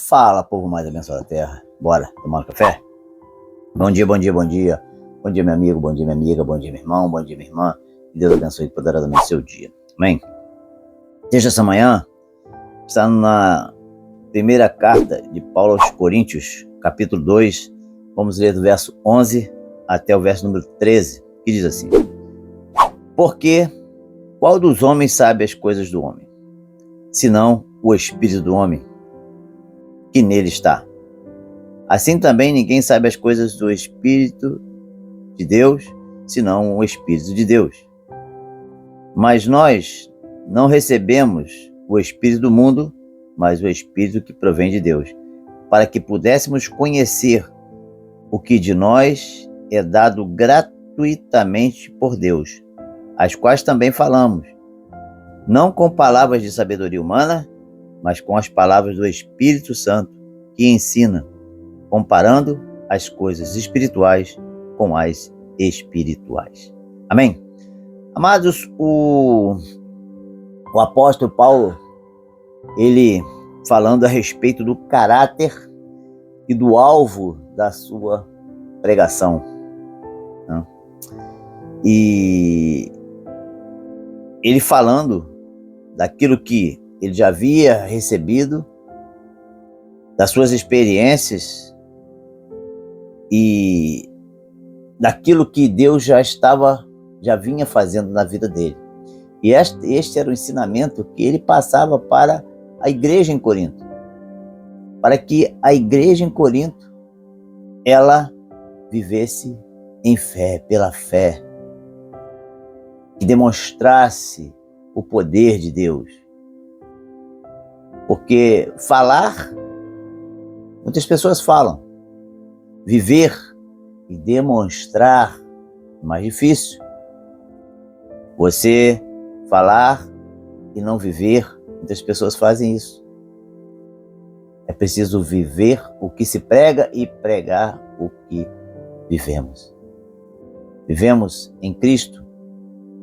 Fala, povo mais abençoado da terra. Bora tomar um café? Bom dia, bom dia, bom dia. Bom dia, meu amigo, bom dia, minha amiga, bom dia, meu irmão, bom dia, minha irmã. Que Deus abençoe poderosamente seu dia. Amém? Desde essa manhã, está na primeira carta de Paulo aos Coríntios, capítulo 2. Vamos ler do verso 11 até o verso número 13, que diz assim: Porque qual dos homens sabe as coisas do homem, senão o espírito do homem que nele está? Assim também ninguém sabe as coisas do Espírito de Deus, senão o Espírito de Deus. Mas nós não recebemos o Espírito do mundo, mas o Espírito que provém de Deus, para que pudéssemos conhecer o que de nós é dado gratuitamente por Deus, as quais também falamos, não com palavras de sabedoria humana, mas com as palavras do Espírito Santo, que ensina, comparando as coisas espirituais com as espirituais. Amém? Amados, o apóstolo Paulo, ele falando a respeito do caráter e do alvo da sua pregação, né? E ele falando daquilo que ele já havia recebido, das suas experiências e daquilo que Deus já vinha fazendo na vida dele. E este era o ensinamento que ele passava para a igreja em Corinto, para que a igreja em Corinto ela vivesse em fé, pela fé, que demonstrasse o poder de Deus. Porque falar, muitas pessoas falam. Viver e demonstrar é mais difícil. Você falar e não viver, muitas pessoas fazem isso. É preciso viver o que se prega e pregar o que vivemos. Vivemos em Cristo,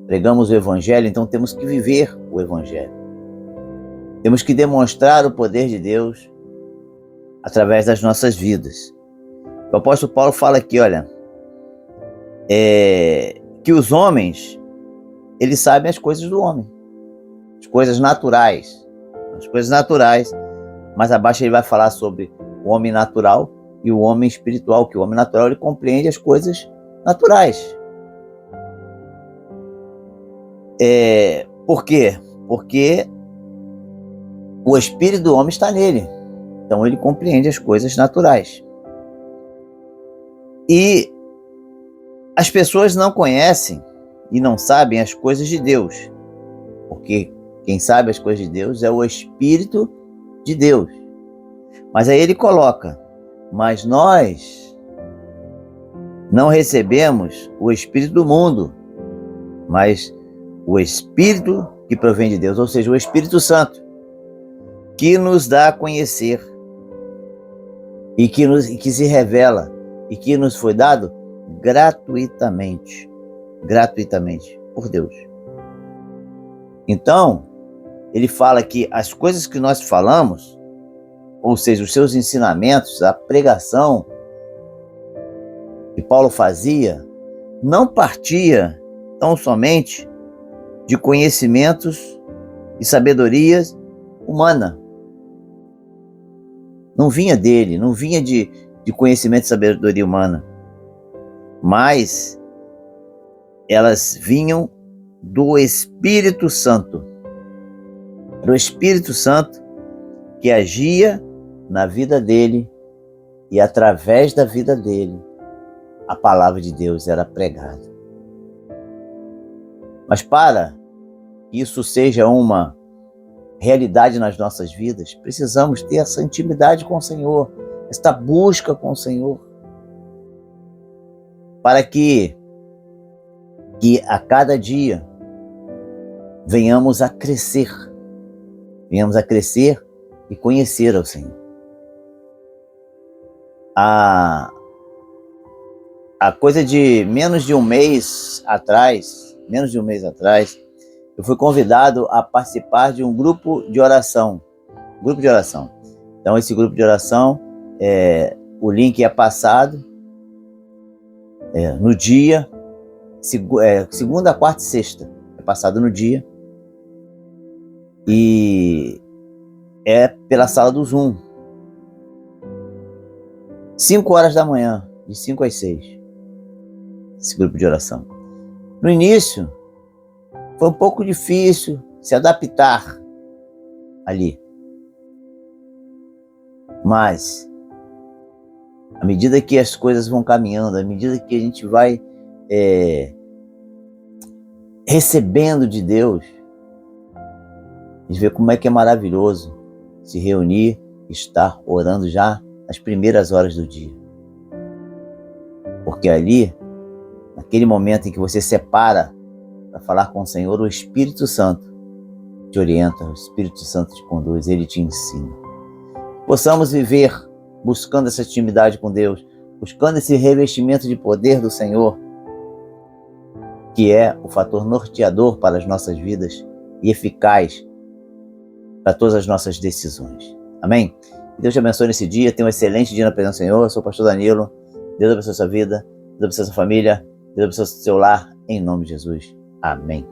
pregamos o Evangelho, então temos que viver o Evangelho. Temos que demonstrar o poder de Deus através das nossas vidas. O apóstolo Paulo fala aqui, olha, que os homens, eles sabem as coisas do homem, as coisas naturais, mas abaixo ele vai falar sobre o homem natural e o homem espiritual, que o homem natural ele compreende as coisas naturais. Por quê? Porque o espírito do homem está nele. Então ele compreende as coisas naturais. E as pessoas não conhecem e não sabem as coisas de Deus. Porque quem sabe as coisas de Deus é o Espírito de Deus. Mas aí ele coloca, mas nós não recebemos o Espírito do mundo, mas o Espírito que provém de Deus, ou seja, o Espírito Santo, que nos dá a conhecer e que se revela e que nos foi dado gratuitamente por Deus. Então, ele fala que as coisas que nós falamos, ou seja, os seus ensinamentos, a pregação que Paulo fazia, não partia tão somente de conhecimentos e sabedorias humana. Não vinha dele, não vinha de conhecimento e sabedoria humana, mas elas vinham do Espírito Santo. Era o Espírito Santo que agia na vida dele e através da vida dele a palavra de Deus era pregada. Mas para que isso seja uma realidade nas nossas vidas, precisamos ter essa intimidade com o Senhor, esta busca com o Senhor, para que a cada dia venhamos a crescer e conhecer ao Senhor. A coisa de menos de um mês atrás, eu fui convidado a participar de um grupo de oração. Então esse grupo de oração, o link é passado no dia, segunda, quarta e sexta, é passado no dia, e é pela sala do Zoom, 5 horas da manhã, de 5 às 6, esse grupo de oração. No início, foi um pouco difícil se adaptar ali, mas à medida que as coisas vão caminhando, à medida que a gente vai recebendo de Deus, a gente vê como é que é maravilhoso se reunir, estar orando já nas primeiras horas do dia. Porque ali, naquele momento em que você separa para falar com o Senhor, o Espírito Santo te orienta, o Espírito Santo te conduz, Ele te ensina. Possamos viver buscando essa intimidade com Deus, buscando esse revestimento de poder do Senhor, que é o fator norteador para as nossas vidas e eficaz para todas as nossas decisões. Amém? Deus te abençoe nesse dia, tenha um excelente dia na presença do Senhor. Eu sou o pastor Danilo. Deus abençoe a sua vida, Deus abençoe a sua família, Deus abençoe o seu lar, em nome de Jesus. Amém.